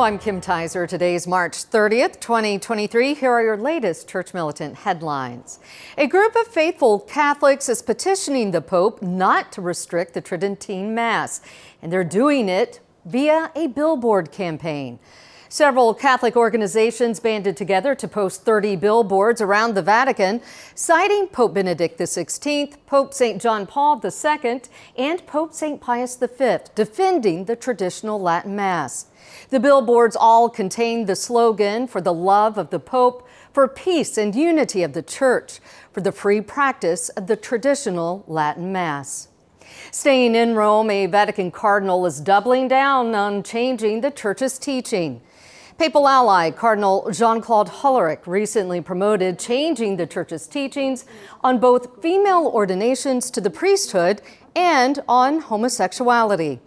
Hello, I'm Kim Tizer. Today's March 30th, 2023. Here are your latest Church Militant headlines. A group of faithful Catholics is petitioning the Pope not to restrict the Tridentine Mass, and they're doing it via a billboard campaign. Several Catholic organizations banded together to post 30 billboards around the Vatican, citing Pope Benedict XVI, Pope St. John Paul II, and Pope St. Pius V, defending the traditional Latin Mass. The billboards all contain the slogan for the love of the Pope, for peace and unity of the Church, for the free practice of the traditional Latin Mass. Staying in Rome, a Vatican cardinal is doubling down on changing the Church's teaching. Papal ally Cardinal Jean-Claude Hollerich recently promoted changing the Church's teachings on both female ordinations to the priesthood and on homosexuality.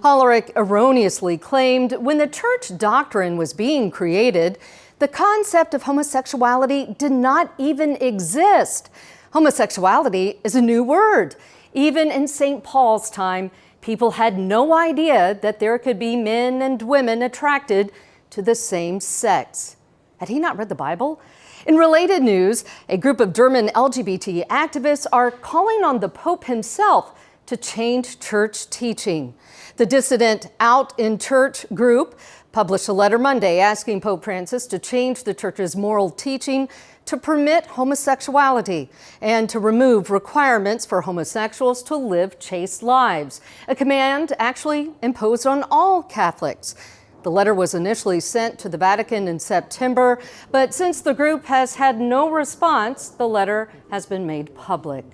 Hollerich erroneously claimed when the Church doctrine was being created, the concept of homosexuality did not even exist. Homosexuality is a new word. Even in St. Paul's time, people had no idea that there could be men and women attracted to the same sex. Had he not read the Bible? In related news, a group of German LGBT activists are calling on the Pope himself to change church teaching. The dissident Out in Church group published a letter Monday asking Pope Francis to change the Church's moral teaching to permit homosexuality and to remove requirements for homosexuals to live chaste lives, a command actually imposed on all Catholics. The letter was initially sent to the Vatican in September, but since the group has had no response, the letter has been made public.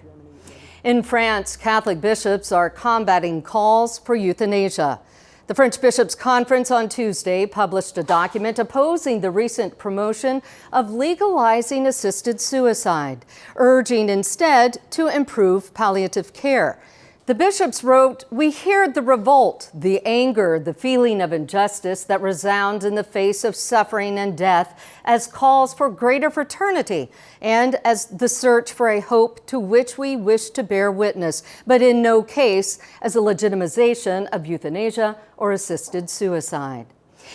In France, Catholic bishops are combating calls for euthanasia. The French Bishops' Conference on Tuesday published a document opposing the recent promotion of legalizing assisted suicide, urging instead to improve palliative care. The bishops wrote, "We hear the revolt, the anger, the feeling of injustice that resound in the face of suffering and death as calls for greater fraternity and as the search for a hope to which we wish to bear witness, but in no case as a legitimization of euthanasia or assisted suicide."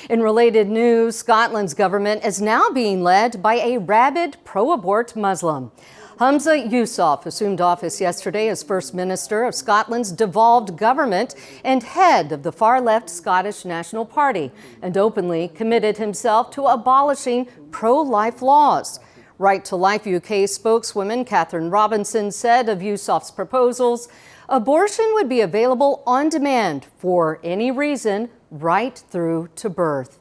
In related news, Scotland's government is now being led by a rabid pro-abort Muslim. Humza Yousaf assumed office yesterday as First Minister of Scotland's devolved government and head of the far-left Scottish National Party, and openly committed himself to abolishing pro-life laws. Right to Life UK spokeswoman Catherine Robinson said of Yousaf's proposals, abortion would be available on demand for any reason right through to birth.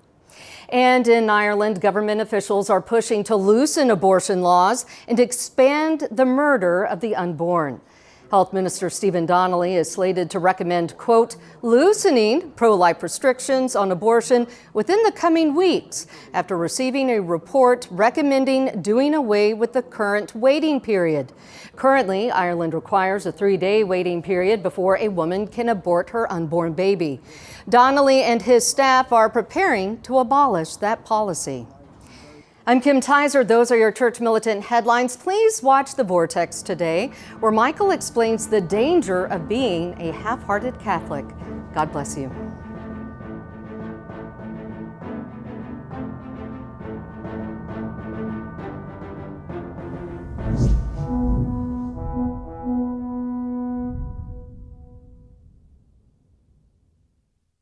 And in Ireland, government officials are pushing to loosen abortion laws and expand the murder of the unborn. Health Minister Stephen Donnelly is slated to recommend, quote, loosening pro-life restrictions on abortion within the coming weeks after receiving a report recommending doing away with the current waiting period. Currently, Ireland requires a 3-day waiting period before a woman can abort her unborn baby. Donnelly and his staff are preparing to abolish that policy. I'm Kim Tizer. Those are your Church Militant headlines. Please watch the Vortex today, where Michael explains the danger of being a half-hearted Catholic. God bless you.